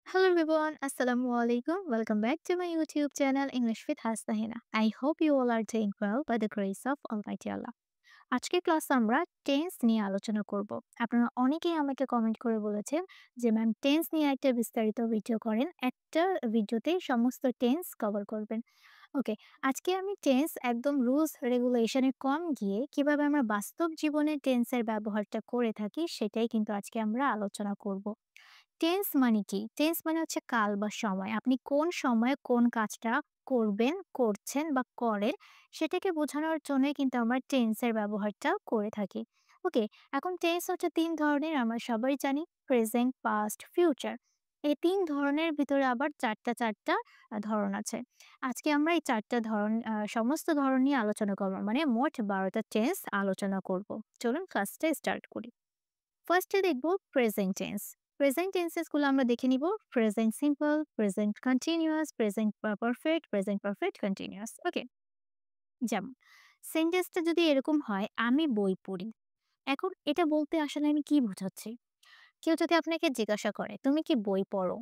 Hello everyone, Assalamu alaikum. Welcome back to my YouTube channel English with Hasnahina. I hope you all are doing well by the grace of Almighty Allah. আজকের ক্লাসে আমরা tense নিয়ে আলোচনা করব। আপনারা অনেকেই আমাকে কমেন্ট করে বলেছেন যে ম্যাম টেন্স নিয়ে একটা বিস্তারিত ভিডিও করেন। একটা ভিডিওতে সমস্ত টেন্স কভার করবেন। ওকে, আজকে আমি টেন্স একদম রুলস রেগুলেশনে কম গিয়ে কিভাবে আমরা বাস্তব জীবনে টেন্সের ব্যবহারটা করে থাকি সেটাই কিন্তু আজকে আমরা আলোচনা করব। টেন্স মানে কি? টেন্স মানে হচ্ছে কাল বা সময়। আপনি কোন সময়ে কোন কাজটা করবেন, করছেন বা করেন সেটাকে বোঝানোর জন্যই কিন্তু আমরা টেন্সের ব্যবহারটা করে থাকি। ওকে, এখন টেন্স হচ্ছে ৩ ধরনের আমরা সবাই জানি। Present, past, future. এই ৩ ধরনের ভিতরে আবার ৪টা ধরন আছে। আজকে আমরা এই ৪ টা ধরন সমস্ত ধরন নিয়ে আলোচনা করব। মানে মোট ১২ টা টেন্স আলোচনা করব। চলুন ক্লাসটা স্টার্ট করি। ফার্স্টে দেখব প্রেজেন্ট টেন্স। প্রেজেন্ট টেন্সেস গুলো আমরা দেখে নিব। Present simple, present continuous, present perfect, present perfect continuous. Okay, যেমন সেন্টেন্সটা যদি এরকম হয়, আমি বই পড়ি। এখন এটা বলতে আসলে আমি কি বোঝাচ্ছি? কেউ যদি আপনাকে জিজ্ঞাসা করে, "তুমি কি বই পড়ো?"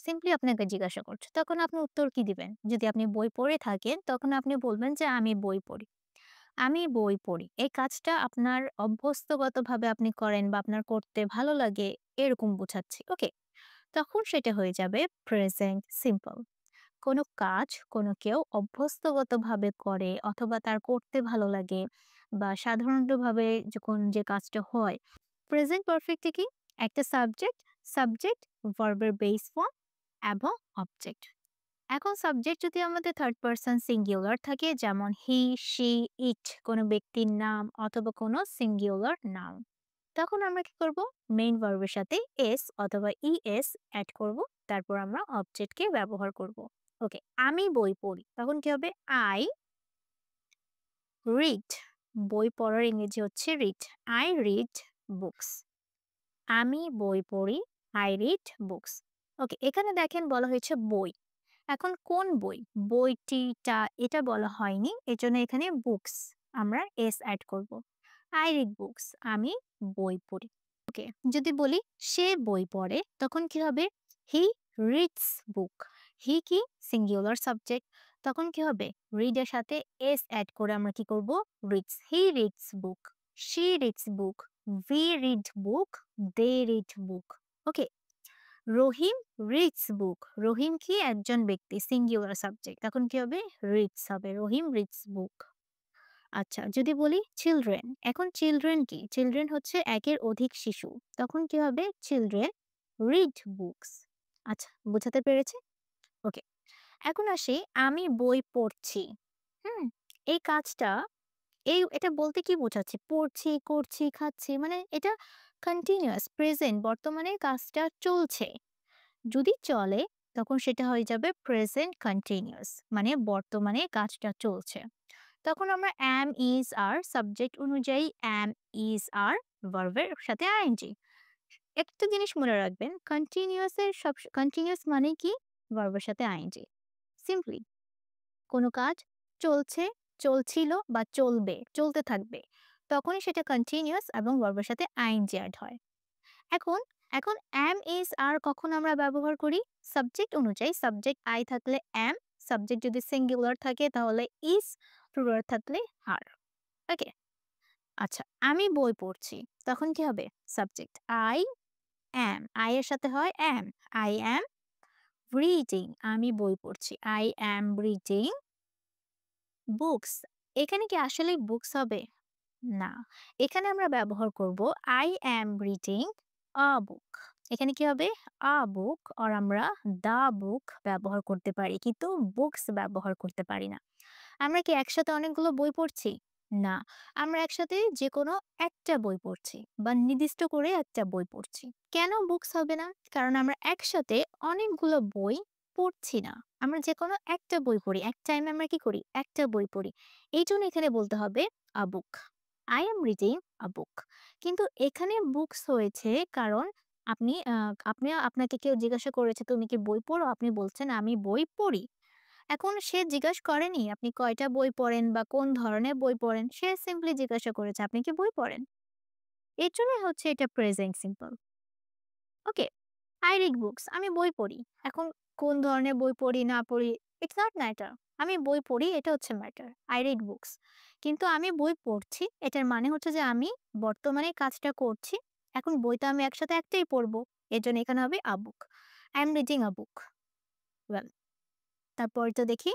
সিম্পলি আপনাকে জিজ্ঞাসা করছে। তখন আপনি উত্তর কি দিবেন? যদি আপনি বই পড়ে থাকেন, তখন আপনি বলবেন যে, "আমি বই পড়ি।" আমি বই পড়ি। এই কাজটা আপনার অভ্যস্তগতভাবে আপনি করেন বা আপনার করতে ভালো লাগে এরকম বোঝাচ্ছি। ওকে? তখন সেটা হয়ে যাবে প্রেজেন্ট সিম্পল। কোনো কাজ কোনো কেউ অভ্যস্তগতভাবে করে অথবা তার করতে ভালো লাগে বা সাধারণতভাবে যখন যে কাজটা হয়। প্রেজেন্ট পারফেক্টে কি? একটা সাবজেক্ট, সাবজেক্ট, ভার্বের বেস ফর্ম এবং অবজেক্ট। এখন সাবজেক্ট যদি আমাদের থার্ড পারসন সিঙ্গুলার থাকে যেমন হি, শি, ইট কোনো ব্যক্তির নাম অথবা কোনো সিঙ্গুলার নাম, তখন আমরা কি করব? মেইন ভার্বের সাথে এস অথবা ইএস অ্যাড করব। তারপর আমরা অবজেক্টকে ব্যবহার করব। ওকে, আমি বই পড়ি। তখন কি হবে? I read. বই পড়ার ইংরেজি হচ্ছে রিড। I read books. আমি বই পড়ি। I read books. ওকে, এখানে দেখেন বলা হয়েছে বই। এখন কোন বই? বইটিটা এটা বলা হয়নি। এজন্য এখানে বুকস আমরা এস এড করব। I read books আমি বই পড়ি। ওকে, যদি বলি সে বই পড়ে তখন কি হবে? He reads book. He কি? Singular subject. তখন কি হবে? read এর সাথে s এড করে আমরা কি করব? reads. He reads book. She reads book. We read book. They read book. Okay, Rahim reads book. Rahim কি? একজন ব্যক্তি, সিঙ্গুলার সাবজেক্ট। তখন কি হবে? রিডস হবে। রহিম রিডস বুক। আচ্ছা, যদি বলি চিলড্রেন, এখন চিলড্রেন কি? চিলড্রেন হচ্ছে একের অধিক শিশু। তখন কি হবে? Children read books. আচ্ছা, বোঝাতে পেরেছি? ওকে, এখন আসি আমি বই পড়ছি। হুম? এই কাজটা এটা বলতে কি বোঝাচ্ছি? পড়ছি, করছি, খাচ্ছি মানে এটা কন্টিনিউয়াস প্রেজেন্ট বর্তমানে কাজটা চলছে। যদি চলে তখন সেটা হয়ে যাবে প্রেজেন্ট কন্টিনিউয়াস মানে বর্তমানে কাজটা চলছে। তখন আমরা am, is, are সাবজেক্ট অনুযায়ী am, is, are ভার্বের সাথে আইএনজি। একটা জিনিস মনে রাখবেন, কন্টিনিউয়াস মানে কি? ভার্বের সাথে আইএনজি। সিম্পলি কোনো কাজ চলছে, চলছিল বা চলবে, চলতে থাকবে। তখনই সেটা কন্টিনিউয়াস এবং ভার্বের সাথে আইএনজি এড হয়। এখন এখন am, is, are কখন আমরা ব্যবহার করি? সাবজেক্ট অনুযায়ী। সাবজেক্ট আই থাকলে am, সাবজেক্ট যদি সিঙ্গুলার থাকে তাহলে is, প্লুরাল থাকলে are। ওকে? আচ্ছা, আমি বই পড়ছি। তখন কি হবে? সাবজেক্ট I am, I এর সাথে হয় am, I am reading আমি বই পড়ছি। I am reading books। এখানে কি আসলেই বুকস হবে? না। এখানে আমরা ব্যবহার করব I am reading a book। এখানে কি হবে? a book or আমরা the book ব্যবহার করতে পারি। কিন্তু books ব্যবহার করতে পারি না। আমরা কি একসাথে অনেকগুলো বই পড়ছি? না। আমরা একসাথে যেকোনো একটা বই পড়ছি বা নির্দিষ্ট করে একটা বই পড়ছি। কেন বুকস হবে না? কারণ আমরা একসাথে অনেকগুলো বই পড়ছি না। আমরা যেকোনো একটা বই পড়ি। এক টাইমে আমরা কি করি? একটা বই পড়ি। এইজন্য এখানে বলতে হবে a book। I am reading a book। কিন্তু এখানে বুকস হয়েছে কারণ আপনাকে কেউ জিজ্ঞাসা করেছে, "তুমি কি বই পড়ো?" আপনি বলছেন, "আমি বই পড়ি।" এখন সে জিজ্ঞাসা করেনি আপনি কয়টা বই পড়েন বা কোন ধরনের বই পড়েন। সে সিম্পলি জিজ্ঞাসা করেছে, "আপনি কি বই পড়েন?" এর জন্যই হচ্ছে এটা present simple. Okay? I read books, আমি বই পড়ি। এখন কোন ধরনের বই পড়ি না পড়ি, ইটস নট ম্যাটার। আমি বই পড়ি এটা হচ্ছে ম্যাটার। I read books. কিন্তু আমি বই পড়ছি এটার মানে হচ্ছে যে আমি বর্তমানে কাজটা করছি। এখন বই তো আমি একসাথে একটাই পড়বো। এজন্য এখানে হবে a book. I am reading a book. Well, তারপরেরটা দেখি।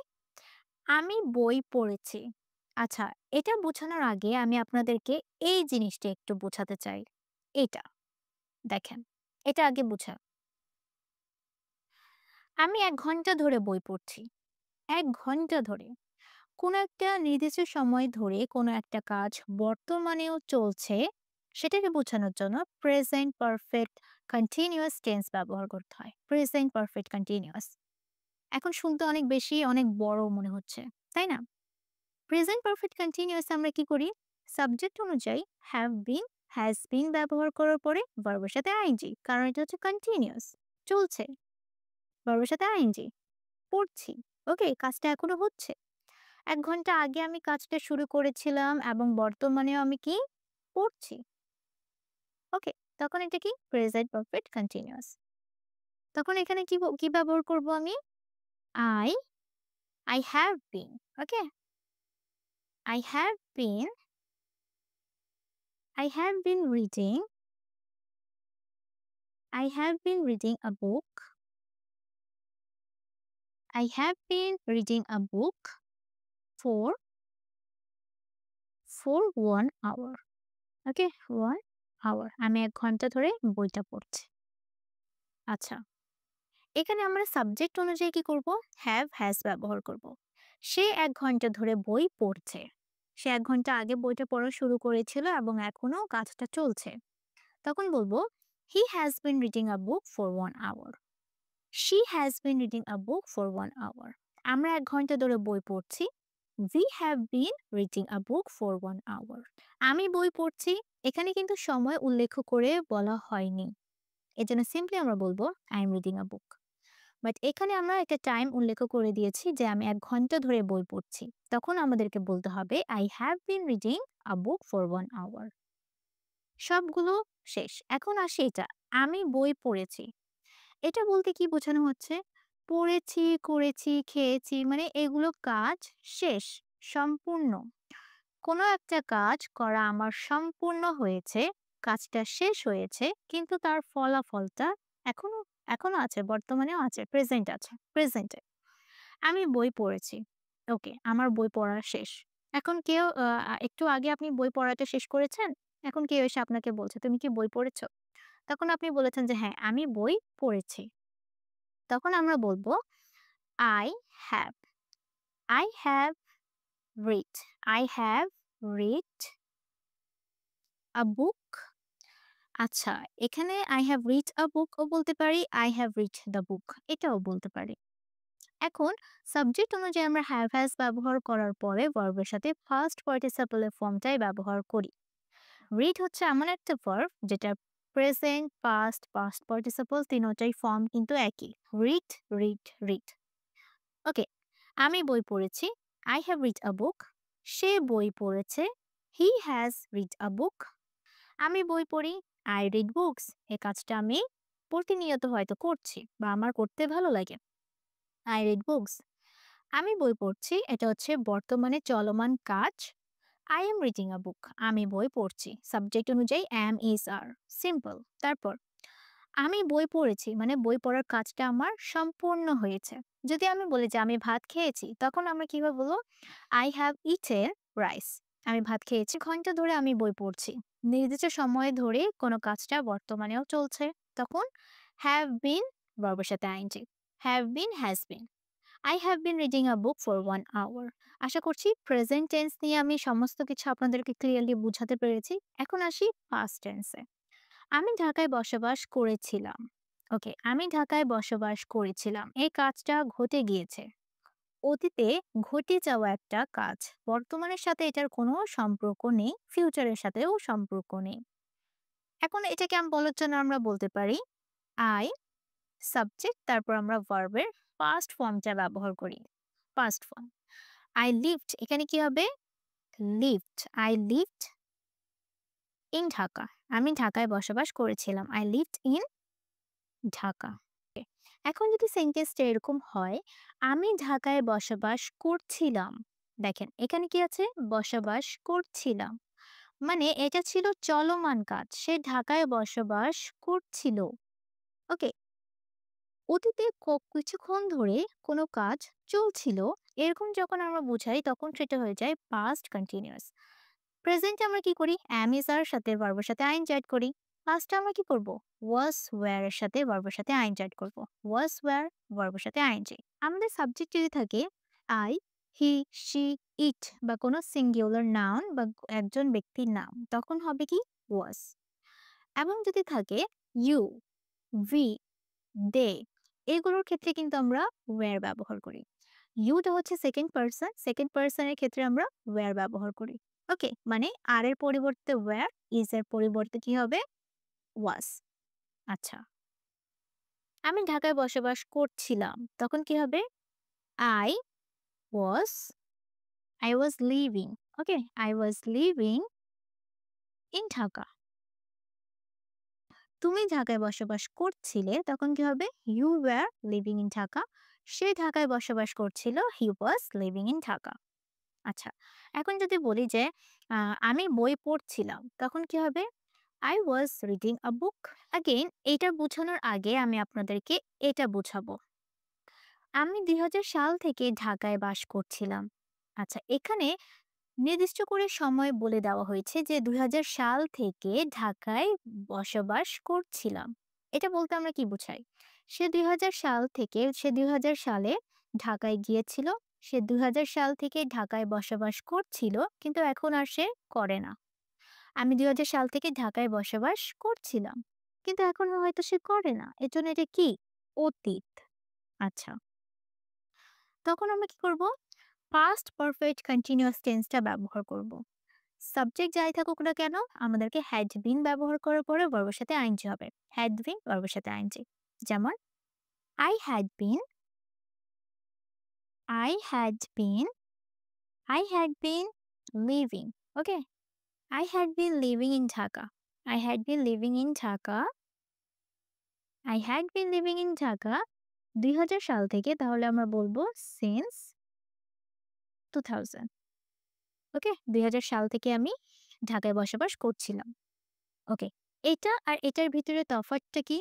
আমি বই পড়েছি। আচ্ছা, এটা বোঝানোর আগে আমি আপনাদেরকে এই জিনিসটা একটু বোঝাতে চাই। এইটা দেখেন, এটা আগে বুঝা। আমি ১ ঘন্টা ধরে বই পড়ছি। ১ ঘন্টা ধরে। কোনো একটা নির্দিষ্ট সময় ধরে কোনো একটা কাজ বর্তমানেও চলছে, সেটাকে বোঝানোর জন্য প্রেজেন্ট পারফেক্ট কন্টিনিউয়াস টেন্স ব্যবহার করতে হয়। Present perfect continuous. এখন শুনতে অনেক বেশি, অনেক বড় মনে হচ্ছে, তাই না? প্রেজেন্ট পারফেক্ট কন্টিনিউয়াস আমরা কি করি? সাবজেক্ট অনুযায়ী হ্যাভ বিন, হ্যাজ বিন ব্যবহার করার পরে ভার্বের সাথে আইএনজি। কারণ এটা হচ্ছে কন্টিনিউয়াস, চলছে। ভার্বের সাথে আইএনজি। পড়ছি। ওকে, কাজটা এখনো হচ্ছে। ১ ঘন্টা আগে আমি কাজটা শুরু করেছিলাম এবং বর্তমানেও আমি কি? পড়ছি। ওকে, তখন এটা কি? Present perfect continuous. তখন এখানে কি ব্যবহার করব আমি? I, I have been. Okay? I have been, I have been reading, I have been reading a book. I have been reading a book for 1 hour. Okay? 1 hour. আমি ১ ঘন্টা ধরে বইটা পড়ছি। আচ্ছা। এখানে আমরা সাবজেক্ট অনুযায়ী কি করব? হ্যাভ, হ্যাজ ব্যবহার করব। সে ১ ঘন্টা ধরে বই পড়ছে। সে ১ ঘন্টা আগে বইটা পড়া শুরু করেছিল এবং এখনো কাজটা চলছে। তখন বলবো he has been reading a book for 1 hour. She has been reading a book for 1 hour. আমরা ১ ঘন্টা ধরে বই পড়ছি। We have been reading a book for 1 hour. আমি বই পড়ছি। এখানে কিন্তু সময় উল্লেখ করে বলা হয়নি। এজন্য সিম্পলি আমরা বলবো I am reading a book. But এখানে আমরা একটা টাইম উল্লেখ করে দিয়েছি যে আমি ১ ঘন্টা ধরে বই পড়ছি। তখন আমাদেরকে বলতে হবে I have been reading a book for 1 hour. সবগুলো শেষ। এখন আসি এটা। আমি বই পড়েছি। এটা বলতে কি বোঝানো হচ্ছে? পড়েছি, করেছি, খেয়েছি মানে এগুলো কাজ শেষ, সম্পূর্ণ। কোনো একটা কাজ করা আমার সম্পূর্ণ হয়েছে, কাজটা শেষ হয়েছে, কিন্তু তার ফলাফলটা এখনো এখনো আছে, বর্তমানেও আছে, প্রেজেন্ট আছে, প্রেজেন্টে। আমি বই পড়েছি। ওকে, আমার বই পড়া শেষ। এখন কেউ একটু আগে আপনি বই পড়াটা শেষ করেছেন। এখন কেউ এসে আপনাকে বলছে, "তুমি কি বই পড়েছ?" তখন আপনি বলেছেন যে, "হ্যাঁ, আমি বই পড়েছি।" তখন আমরা বলব, "I have, I have read, I have read a book." আচ্ছা, এখানে I have read a book ও বলতে পারি, I have read the book এটাও বলতে পারি। এখন সাবজেক্ট অনুযায়ী আমরা হ্যাভ হ্যাজ ব্যবহার করার পরে ভার্বের সাথে ফার্স্ট পার্টিসিপল এর ফর্মটাই ব্যবহার করি। রিড হচ্ছে এমন একটা ভার্ব যেটা প্রেজেন্ট, পাস্ট, পাস্ট পার্টিসিপল তিনটাই ফর্ম কিন্তু একই। Read, read, read. ওকে, আমি বই পড়েছি। I have read a book. সে বই পড়েছে। He has read a book. আমি বই পড়ি। I read books. এই কাজটা আমি প্রতিনিয়ত হয়তো করছি বা আমার করতে ভালো লাগে। I read books. আমি বই পড়ছি। এটা হচ্ছে বর্তমানে চলমান কাজ। I am reading a book. আমি বই পড়ছি। সাবজেক্ট অনুযায়ী am, is, are. সিম্পল। তারপর আমি বই পড়েছি মানে বই পড়ার কাজটা আমার সম্পূর্ণ হয়েছে। যদি আমি বলি যে আমি ভাত খেয়েছি, তখন আমরা কিভাবে বলবো? I have eaten rice. আমি ভাত খেয়েছি। ঘন্টা ধরে আমি বই পড়ছি। নির্দিষ্ট সময় ধরে কোনো কাজটা বর্তমানেও চলছে। তখন have been ভার্বের সাথে ing. have been, has been. I have been reading a book for 1 hour. আশা করছি প্রেজেন্ট টেন্স নিয়ে আমি সমস্ত কিছু আপনাদেরকে ক্লিয়ারলি বুঝাতে পেরেছি। এখন আসি পাস্ট টেন্সে। আমি ঢাকায় বসবাস করেছিলাম। ওকে, আমি ঢাকায় বসবাস করেছিলাম। এই কাজটা ঘটে গিয়েছে। অতীতে ঘটে যাওয়া একটা কাজ। বর্তমানের সাথে এটার কোনো সম্পর্ক নেই, ফিউচারের সাথেও সম্পর্ক নেই। এখন এটাকে আমি বলার জন্য আমরা বলতে পারি I সাবজেক্ট তারপর আমরা ভার্বের পাস্ট ফর্মটা ব্যবহার করি। Past form. I lived এখানে কি হবে? lived. I lived in Dhaka. আমি ঢাকায় বসবাস করেছিলাম। I lived in Dhaka. ওকে। এখন যদি সেন্টেন্সটা এরকম হয়, আমি ঢাকায় বসবাস করছিলাম। দেখেন এখানে কি আছে? বসবাস করছিলাম। মানে এটা ছিল চলমান কাজ। সে ঢাকায় বসবাস করছিল। ওকে। অতীতে কিছুক্ষণ ধরে কোনো কাজ চলছিল, এরকম যখন আমরা বোঝাই তখন সেটা হয়ে যায় পাস্ট কন্টিনিউয়াস। প্রেজেন্টে আমরা কি করি? am is এর সাথে ভার্বের সাথে আইএনজি অ্যাড করি। পাস্টে আমরা কি করব? was were এর সাথে ভার্বের সাথে আইএনজি অ্যাড করব। was were ভার্বের সাথে আইএনজি। আমাদের সাবজেক্ট যদি থাকে আই, হি, শি, ইট বা কোনো সিঙ্গুলার নাউন বা একজন ব্যক্তির নাম, তখন হবে কি? was। এবং যদি থাকে ইউ, উই, দে, এগুলোর ক্ষেত্রে কিন্তু আমরা ওয়্যার ব্যবহার করি। ইউটা হচ্ছে সেকেন্ড পারসন, সেকেন্ড পারসনের ক্ষেত্রে আমরা ওয়্যার ব্যবহার করি। ওকে, মানে আর এর পরিবর্তে ওয়্যার, ইজ এর পরিবর্তে কি হবে? ওয়াজ। আচ্ছা, আমি ঢাকায় বসবাস করছিলাম, তখন কি হবে? I was, I was living. Okay, I was living in Dhaka. তুমি ঢাকায় বসবাস করছিলে, তখন কি হবে? You were living in Dhaka. সে ঢাকায় বসবাস করছিল, he was living in Dhaka. আচ্ছা, এখন যদি বলি যে আমি বই পড়ছিলাম, তখন কি হবে? I was reading a book. Again, এটা বোঝানোর আগে আমি আপনাদেরকে এটা বোঝাবো। আমি ২০০০ সাল থেকে ঢাকায় বাস করছিলাম। আচ্ছা, এখানে নির্দিষ্ট করে সময় বলে দেওয়া হয়েছে যে ২০০০ সাল থেকে ঢাকায় বসবাস করছিলাম। এটা বলতে আমরা কি বোঝাই? সে ২০০০ সাল থেকে সে ২০০০ সালে ঢাকায় গিয়েছিল। সে ২০০০ সাল থেকে ঢাকায় বসবাস করছিল, কিন্তু এখন আর সে করে না। আমি ২০০০ সাল থেকে ঢাকায় বসবাস করছিলাম। কিন্তু এখন হয়তো সে করে না। এজন্য এটা কি? অতীত। আচ্ছা। তখন আমরা কি করব? পাস্ট পারফেক্ট কন্টিনিউয়াস টেন্সটা ব্যবহার করব। সাবজেক্ট যাই থাকুক না কেন, আমাদেরকে হ্যাড বিন ব্যবহার করার পরে ভার্বের সাথে আইএনজি হবে। হ্যাড বিন ভার্বের সাথে আইএনজি। যেমন I had been, I had been, I had been living. Okay? I had been living in Dhaka. I had been living in Dhaka. I had been living in Dhaka ২০০০ সাল থেকে, তাহলে আমরা বলবো since 2000। ওকে? ২০০০ সাল থেকে আমি ঢাকায় বসবাস করছিলাম। ওকে। এটা আর এটার ভিতরে তফাৎটা কি?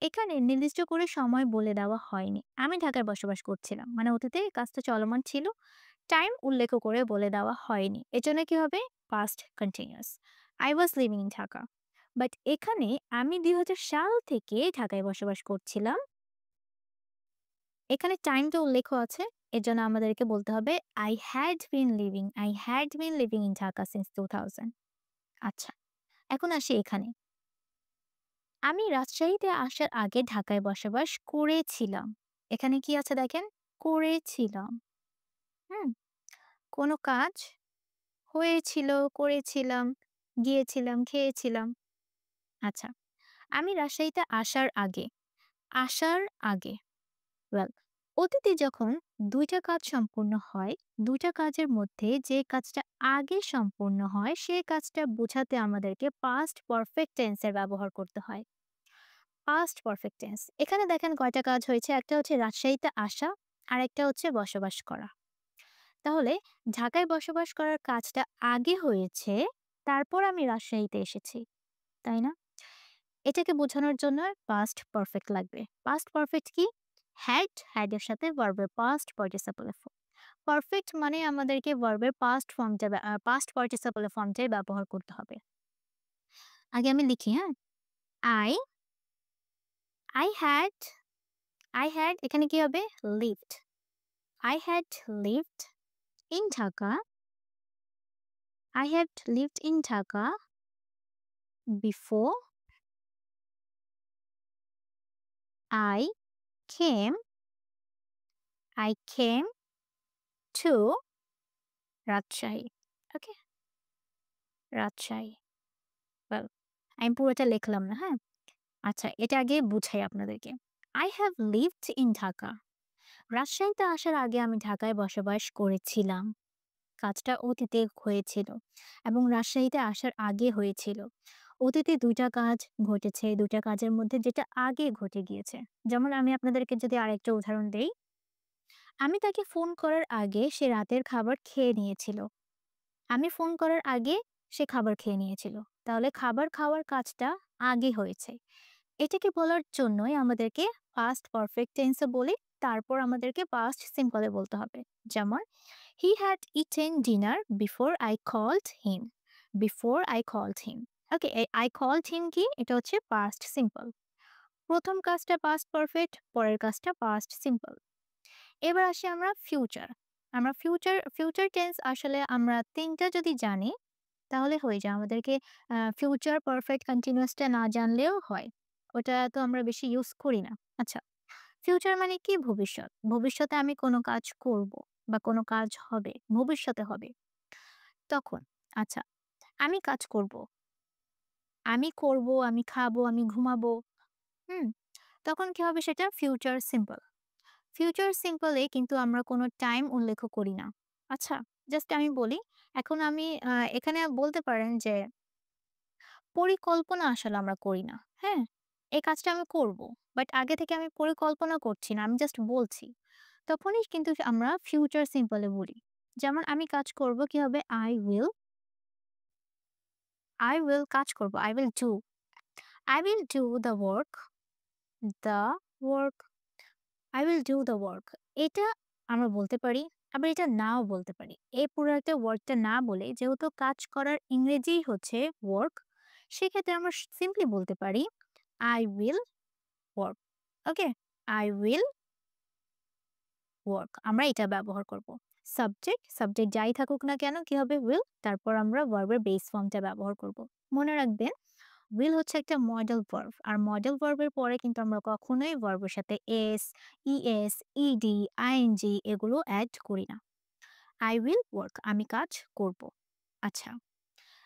এখানে নির্দিষ্ট করে সময় বলে দেওয়া হয়নি। আমি ঢাকায় বসবাস করছিলাম। মানে অতীতে কাজটা চলমান ছিল। টাইম উল্লেখ করে বলে দেওয়া হয়নি। এজন্য কি হবে? Past continuous. I was living in Dhaka। But এখানে আমি ২০০০ সাল থেকে ঢাকায় বসবাস করছিলাম। এখানে টাইমটা উল্লেখ আছে। এজন্য আমাদেরকে বলতে হবে I had been living in Dhaka since 2000। আচ্ছা, এখন আসি এখানে। আমি রাজশাহীতে আসার আগে ঢাকায় বসবাস করেছিলাম। এখানে কি আছে দেখেন? করেছিলাম। হুম? কোনো কাজ হয়েছিল, করেছিলাম, গিয়েছিলাম, খেয়েছিলাম। আচ্ছা, আমি রাজশাহীতে আসার আগে, আসার আগে, ওয়েল, অতীতে যখন ২ টা কাজ সম্পূর্ণ হয়, ২ টা কাজের মধ্যে যে কাজটা আগে সম্পূর্ণ হয়, সে কাজটা বোঝাতে আমাদেরকে পাস্ট পারফেক্ট টেন্স এর ব্যবহার করতে হয়। Past perfect tense. এখানে দেখেন কয়টা কাজ হয়েছে। একটা হচ্ছে রাজশাহীতে আসা, আরেকটা হচ্ছে বসবাস করা। তাহলে ঢাকায় বসবাস করার কাজটা আগে হয়েছে, তারপর আমি রাজশাহীতে এসেছি। তাই না? এটাকে বোঝানোর জন্য পাস্ট পারফেক্ট লাগবে। পাস্ট পারফেক্ট কি? হ্যাড এর সাথে ভার্বের পাস্ট পার্টিসিপল ফর্ম। পারফেক্ট মানে আমাদেরকে ভার্বের পাস্ট পার্টিসিপল ফর্মটাই ব্যবহার করতে হবে। আগে আমি লিখি, হ্যাঁ? I I had I had এখানে কি হবে? Lived. I had lived in Dhaka. I had lived in Dhaka before I came. I came to Rajshahi. Okay, Rajshahi. Well, আমি পুরোটা লিখলাম না, হ্যাঁ? আচ্ছা, এটা আগে বুঝাই আপনাদেরকে। I have lived in Dhaka. রাজশাহীতে আসার আগে আমি ঢাকায় বসবাস করেছিলাম। কাজটা অতীতে হয়েছিল এবং রাজশাহীতে আসার আগে হয়েছিল। অতীতে ২ টা কাজ ঘটেছে, ২ টা কাজের মধ্যে যেটা আগে ঘটে গিয়েছে। যেমন আমি আপনাদেরকে যদি আরেকটা উদাহরণ দেই, আমি তাকে ফোন করার আগে সে রাতের খাবার খেয়ে নিয়েছিল। আমি ফোন করার আগে সে খাবার খেয়ে নিয়েছিল। তাহলে খাবার খাওয়ার কাজটা আগে হয়েছে। এটাকে বলার জন্যই আমাদেরকে পাস্ট পারফেক্ট টেন্স এ বলি, তারপর আমাদেরকে পাস্ট সিম্পল এ বলতে হবে। যেমন he had eaten dinner before I called him. Before I called him. Okay, এই আই কল্ড হিম কি? এটা হচ্ছে পাস্ট সিম্পল। প্রথম কাজটা পাস্ট পারফেক্ট, পরের কাজটা পাস্ট সিম্পল। এবার আসি আমরা ফিউচার। আমরা ফিউচার টেন্স আসলে আমরা ৩ টা যদি জানি তাহলে হয়ে যায়। আমাদেরকে ফিউচার পারফেক্ট কন্টিনিউয়াস টা না জানলেও হয়। ওটা তো আমরা বেশি ইউজ করি না। আচ্ছা, ফিউচার মানে কি? ভবিষ্যৎ। ভবিষ্যতে আমি কোনো কাজ করব বা কোনো কাজ হবে, ভবিষ্যতে হবে। তখন আচ্ছা, আমি কাজ করব, আমি করব, আমি খাবো, আমি ঘুমাবো। হুম? তখন কি হবে সেটা? Future simple. ফিউচার সিম্পল এ কিন্তু আমরা কোনো টাইম উল্লেখ করি না। আচ্ছা, জাস্ট আমি বলি, এখন আমি এখানে বলতে পারেন যে পরিকল্পনা আসলে আমরা করি না। হ্যাঁ? এই কাজটা আমি করব। বাট আগে থেকে আমি পরিকল্পনা করছি না। আমি জাস্ট বলছি। তখনই কিন্তু আমরা ফিউচার সিম্পল এ বলি। যেমন আমি কাজ করব কি হবে? I will কাজ করব। I will do the work I will do the work এটা আমরা বলতে পারি, আবার এটা নাও বলতে পারি। এই পুরো একটা ওয়ার্ডটা না বলে যেহেতু কাজ করার ইংরেজিই হচ্ছে work, সেক্ষেত্রে আমরা সিম্পলি বলতে পারি I will work. Okay? I will work. আমরা এটা ব্যবহার করব। সাবজেক্ট যাই থাকুক না কেন কি হবে? will, তারপর আমরা ভার্বের বেস ফর্মটা ব্যবহার করব। মনে রাখবেন will হচ্ছে একটা মডেল ভার্ব। আর মডেল ভার্বের পরে কিন্তু আমরা কখনোই ভার্বের সাথে এস, ইএস, ইডি, আইএনজি এগুলো এড করি না। I will work আমি কাজ করব। আচ্ছা,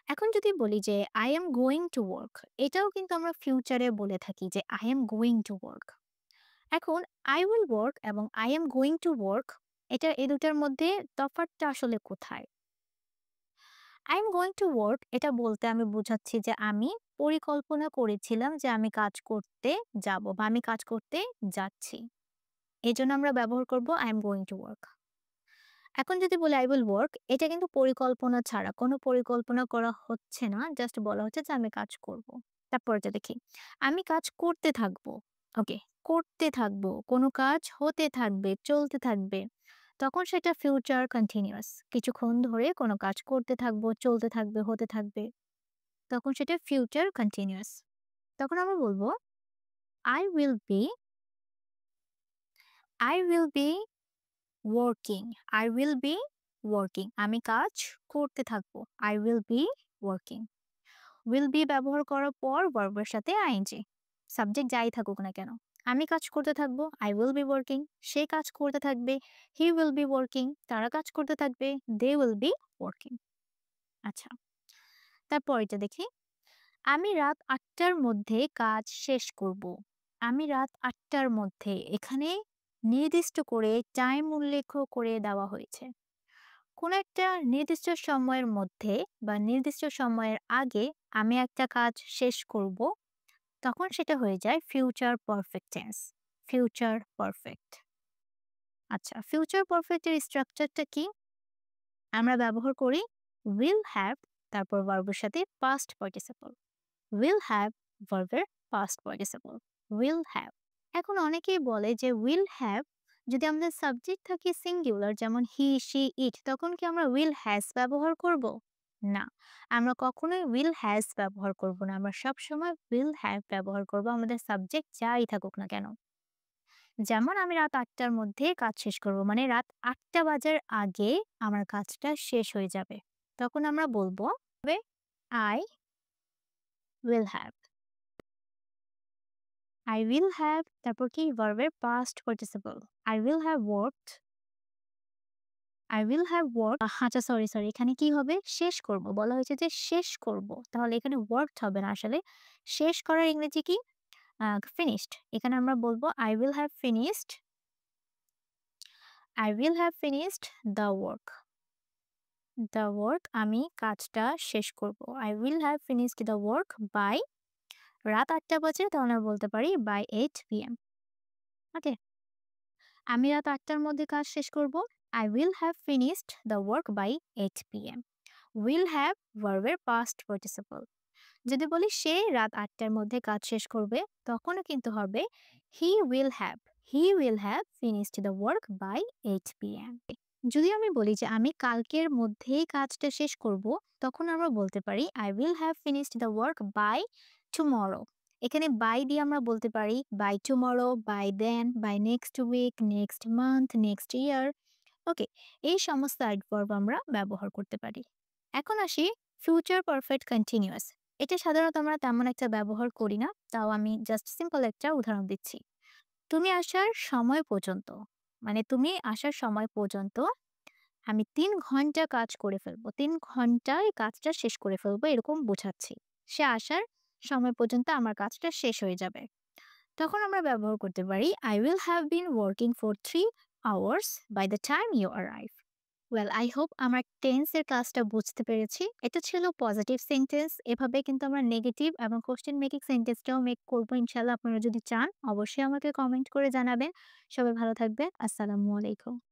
এখন যদি বলি যে I am going to work, এটাও কিন্তু আমরা ফিউচারে বলে থাকি যে I am going to work। এখন I will work এবং I am going to work এই দুটার মধ্যে তফাৎটা আসলে কোথায়? I am going to work এটা বলতে আমি বোঝাচ্ছি যে আমি পরিকল্পনা করেছিলাম যে আমি কাজ করতে যাব বা আমি কাজ করতে যাচ্ছি। এজন্য আমরা ব্যবহার করব I am going to work। এখন যদি বলি I will work, এটা কিন্তু পরিকল্পনা ছাড়া, কোনো পরিকল্পনা করা হচ্ছে না। জাস্ট বলা হচ্ছে যে আমি কাজ করব। তারপরেরটা দেখি। আমি কাজ করতে থাকবো। ওকে, করতে থাকবো। কোনো কাজ হতে থাকবে, চলতে থাকবে। তখন সেটা ফিউচার কন্টিনিউয়াস। কিছুক্ষণ ধরে কোনো কাজ করতে থাকবো, চলতে থাকবে, হতে থাকবে। তখন সেটা ফিউচার কন্টিনিউয়াস। তখন আমরা বলব I will be I will be working. I will be working. আমি কাজ করতে থাকবো। I will be working. will be ব্যবহার করার পর ভার্বের সাথে আইএনজি। সাবজেক্ট যাই থাকুক না কেন। আমি কাজ করতে থাকবো। I will be working. সে কাজ করতে থাকবে। He will be working. তারা কাজ করতে থাকবে। They will be working. আচ্ছা, তারপরেরটা দেখি। আমি রাত ৮ টার মধ্যে কাজ শেষ করব। আমি রাত ৮ টার মধ্যে, এখানে নির্দিষ্ট করে টাইম উল্লেখ করে দেওয়া হয়েছে। কোনো একটা নির্দিষ্ট সময়ের মধ্যে বা নির্দিষ্ট সময়ের আগে আমি একটা কাজ শেষ করব, তখন সেটা হয়ে যায় future perfect tense. Future perfect. আচ্ছা, ফিউচার পারফেক্টের স্ট্রাকচারটা কি? আমরা ব্যবহার করি will have, তারপর ভার্বের সাথে পাস্ট পার্টিসিপল। will have ভার্বের পাস্ট পার্টিসিপল। will have। এখন অনেকেই বলে যে will have যদি আমাদের সাবজেক্ট থাকে সিঙ্গুলার যেমন হি, শি, ইট, তখন কি আমরা will has ব্যবহার করব? না, আমরা কখনোই will has ব্যবহার করব না। আমরা সবসময় will have ব্যবহার করব আমাদের সাবজেক্ট যাই থাকুক না কেন। যেমন আমি রাত ৮ টার মধ্যে কাজ শেষ করব। মানে রাত ৮ টা বাজার আগে আমার কাজটা শেষ হয়ে যাবে। তখন আমরা বলব I will have। I will have তারপর কি ভার্বের past participle. I will have worked। I will have worked আচ্ছা, সরি এখানে কি হবে? শেষ করব। বলা হয়েছে যে শেষ করব। তাহলে এখানে worked হবে না আসলে। শেষ করার ইংরেজি কি? finished। এখানে আমরা বলব I will have finished। I will have finished the work। The work, আমি কাজটা শেষ করব। I will have finished the work by, রাত ৮টা বাজে তাহলে আমরা বলতে পারি বাই 8 PM। ওকে? আমি রাত ৮টার মধ্যে কাজ শেষ করব। I will have finished the work by 8 PM. Will have ভার্বের past participle। যদি বলি সে রাত ৮টার মধ্যে কাজ শেষ করবে, তখনও কিন্তু হবে he will have। He will have finished the work by 8 PM। যদি আমি বলি যে আমি কালকের মধ্যেই কাজটা শেষ করব, তখন আমরা বলতে পারি I will have finished the work by tomorrow। এখানে by দিয়ে আমরা বলতে পারি by tomorrow, by then, by next week, next month, next year। ওকে, এই সমস্ত অ্যাডভার্ব আমরা ব্যবহার করতে পারি। এখন আসি ফিউচার পারফেক্ট কন্টিনিউয়াস। এটা সাধারণত আমরা তেমন একটা ব্যবহার করি না, তাও আমি জাস্ট সিম্পল একটা উদাহরণ দিচ্ছি। তুমি আসার সময় পর্যন্ত, মানে তুমি আসার সময় পর্যন্ত আমি ৩ ঘন্টা কাজ করে ফেলবো। ৩ ঘন্টায় কাজটা শেষ করে ফেলবো, এরকম বোঝাচ্ছি। সে আসার সময় পর্যন্ত আমার কাজটা শেষ হয়ে যাবে। তখন আমরা ব্যবহার করতে পারি I will have been working for 3 hours by the time you arrive। Well, I hope আমার টেন্সের কাজটা বুঝতে পেরেছি। এটা ছিল পজিটিভ সেন্টেন্স। এভাবে কিন্তু আমরা নেগেটিভ এবং কোয়েশ্চেন মেকিং সেন্টেন্সটাও মেক করবো ইনশাআল্লাহ। আপনারা যদি চান অবশ্যই আমাকে কমেন্ট করে জানাবেন। সবাই ভালো থাকবেন। আসসালামু আলাইকুম।